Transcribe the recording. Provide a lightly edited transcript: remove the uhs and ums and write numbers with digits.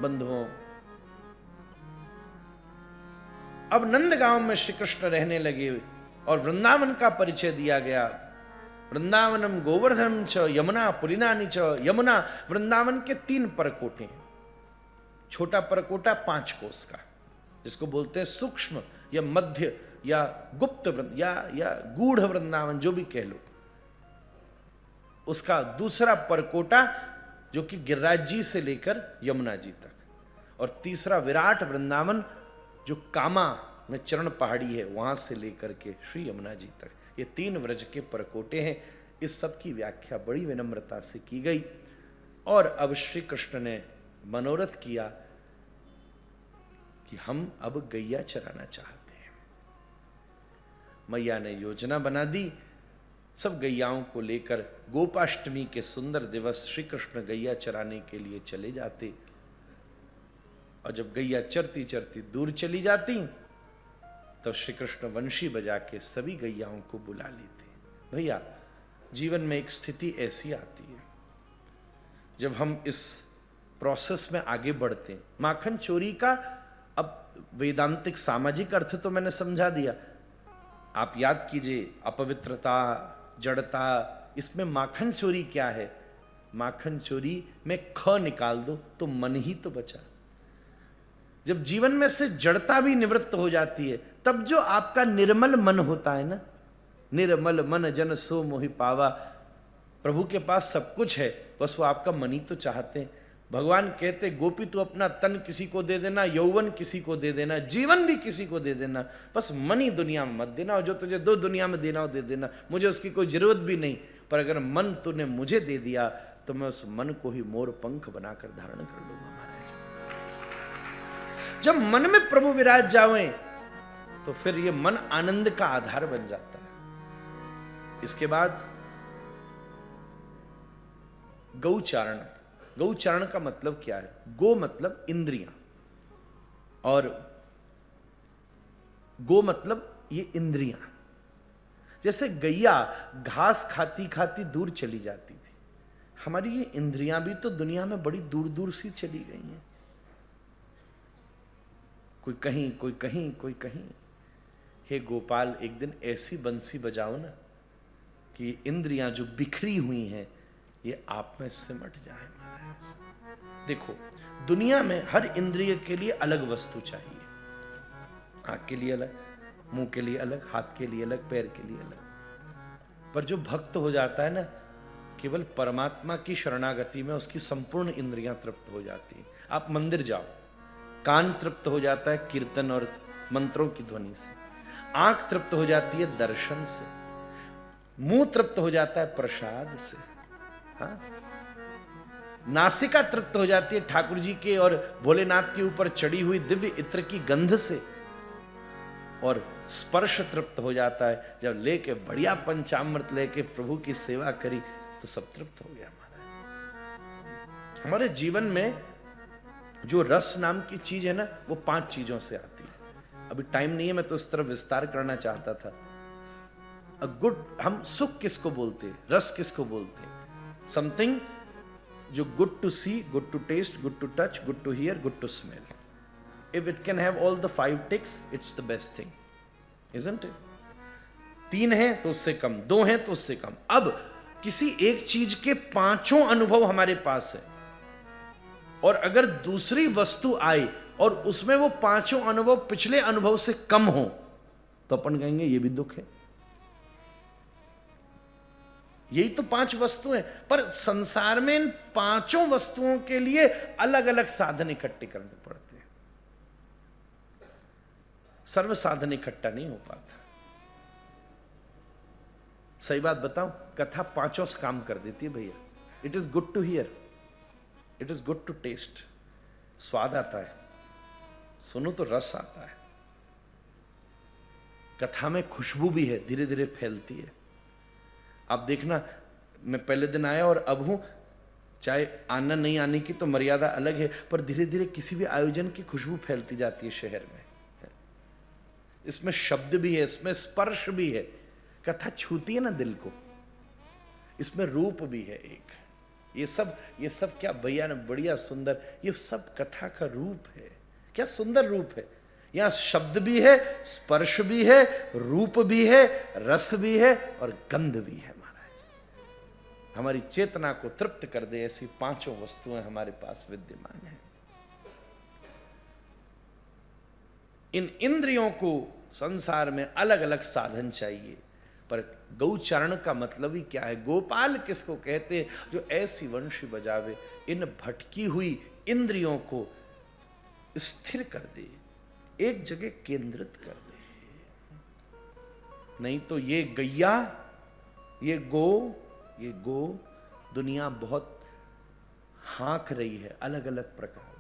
बंधुओं। अब नंदगांव में श्री कृष्ण रहने लगे और वृंदावन का परिचय दिया गया। वृंदावनम गोवर्धनम च यमुना पुलिनानि च। यमुना वृंदावन के 3 परकोटे हैं। छोटा परकोटा 5 कोस का, जिसको बोलते हैं सूक्ष्म या मध्य या गुप्त या गूढ़ वृंदावन, जो भी कह लो। उसका दूसरा परकोटा जो कि गिरिराज जी से लेकर यमुना जी तक, और तीसरा विराट वृंदावन जो कामा में चरण पहाड़ी है वहां से लेकर के श्री यमुना जी तक। ये 3 व्रज के परकोटे हैं। इस सब की व्याख्या बड़ी विनम्रता से की गई। और अब श्री कृष्ण ने मनोरथ किया कि हम अब गैया चराना चाहते हैं। मैया ने योजना बना दी। सब गैयाओं को लेकर गोपाष्टमी के सुंदर दिवस श्री कृष्ण गैया चराने के लिए चले जाते। और जब गैया चरती चरती दूर चली जाती तब श्री कृष्ण वंशी बजा के सभी गैयाओं को बुला लेते। भैया, जीवन में एक स्थिति ऐसी आती है जब हम इस प्रोसेस में आगे बढ़ते हैं। माखन चोरी का अब वेदांतिक सामाजिक अर्थ तो मैंने समझा दिया। आप याद कीजिए, अपवित्रता, जड़ता, इसमें माखन चोरी क्या है? माखन चोरी में ख निकाल दो तो मन ही तो बचा। जब जीवन में से जड़ता भी निवृत्त हो जाती है तब जो आपका निर्मल मन होता है ना, निर्मल मन जन सो मोहि पावा। प्रभु के पास सब कुछ है, बस वो आपका मन ही तो चाहते हैं। भगवान कहते, गोपी तू अपना तन किसी को दे देना, यौवन किसी को दे देना, जीवन भी किसी को दे देना, बस मन ही दुनिया में मत देना। और जो तुझे 2 दुनिया में देना हो दे देना, मुझे उसकी कोई जरूरत भी नहीं। पर अगर मन तूने मुझे दे दिया तो मैं उस मन को ही मोर पंख बनाकर धारण कर लूंगा। महाराज, जब मन में प्रभु विराज जावे तो फिर ये मन आनंद का आधार बन जाता है। इसके बाद गौचारण। गौचारण का मतलब क्या है? गो मतलब इंद्रियां, और गो मतलब ये इंद्रियां। जैसे गैया घास खाती खाती दूर चली जाती थी, हमारी ये इंद्रियां भी तो दुनिया में बड़ी दूर दूर सी चली गई हैं। कोई कहीं, कोई कहीं, कोई कहीं। हे गोपाल, एक दिन ऐसी बंसी बजाओ ना कि इंद्रियां जो बिखरी हुई हैं ये आप में सिमट जाए। महाराज देखो, दुनिया में हर इंद्रिय के लिए अलग वस्तु चाहिए। आंख के लिए अलग, मुंह के लिए अलग, हाथ के लिए अलग, पैर के लिए अलग। पर जो भक्त हो जाता है ना, केवल परमात्मा की शरणागति में उसकी संपूर्ण इंद्रियां तृप्त हो जाती हैं। आप मंदिर जाओ, कान तृप्त हो जाता है कीर्तन और मंत्रों की ध्वनि से, आंख तृप्त हो जाती है दर्शन से, मुंह तृप्त हो जाता है प्रसाद से, हाँ? नासिका तृप्त हो जाती है ठाकुर जी के और भोलेनाथ के ऊपर चढ़ी हुई दिव्य इत्र की गंध से, और स्पर्श तृप्त हो जाता है जब लेके बढ़िया पंचामृत लेके प्रभु की सेवा करी तो सब तृप्त हो गया। हमारे जीवन में जो रस नाम की चीज है ना, वो 5 चीजों से आती है। अभी टाइम नहीं है, मैं तो इस तरफ विस्तार करना चाहता था। हम सुख किसको बोलते हैं, रस किसको बोलते हैं? समथिंग जो good to see, good to taste, good to touch, good to hear, good to smell. If it can have all the 5 ticks, it's the best thing, isn't it? 3 है तो उससे कम, 2 है तो उससे कम। अब किसी एक चीज के 5 अनुभव हमारे पास है, और अगर दूसरी वस्तु आए और उसमें वो 5 अनुभव पिछले अनुभव से कम हो तो अपन कहेंगे ये भी दुख है। यही तो 5 वस्तुएं, पर संसार में इन 5 वस्तुओं के लिए अलग अलग साधन इकट्ठे करने पड़ते हैं। सर्व साधन इकट्ठा नहीं हो पाता। सही बात बताऊं, कथा 5 से काम कर देती है भैया। It is good to hear, it is good to taste, स्वाद आता है, सुनो तो रस आता है। कथा में खुशबू भी है, धीरे धीरे फैलती है। आप देखना, मैं पहले दिन आया और अब हूं, चाहे आना नहीं आने की तो मर्यादा अलग है, पर धीरे धीरे किसी भी आयोजन की खुशबू फैलती जाती है शहर में। इसमें शब्द भी है, इसमें स्पर्श भी है, कथा छूती है ना दिल को। इसमें रूप भी है एक, ये सब क्या भैया ने बढ़िया सुंदर, ये सब कथा का रूप है। क्या सुंदर रूप है। यहां शब्द भी है, स्पर्श भी है, रूप भी है, रस भी है और गंध भी है। महाराज, हमारी चेतना को तृप्त कर दे ऐसी पांचों वस्तुएं हमारे पास विद्यमान है। इन इंद्रियों को संसार में अलग अलग साधन चाहिए, पर गौचरण का मतलब ही क्या है? गोपाल किसको कहते हैं? जो ऐसी वंशी बजावे, इन भटकी हुई इंद्रियों को स्थिर कर दे, एक जगह केंद्रित कर दे। नहीं तो ये गैया, ये गो दुनिया बहुत हाँक रही है अलग अलग प्रकार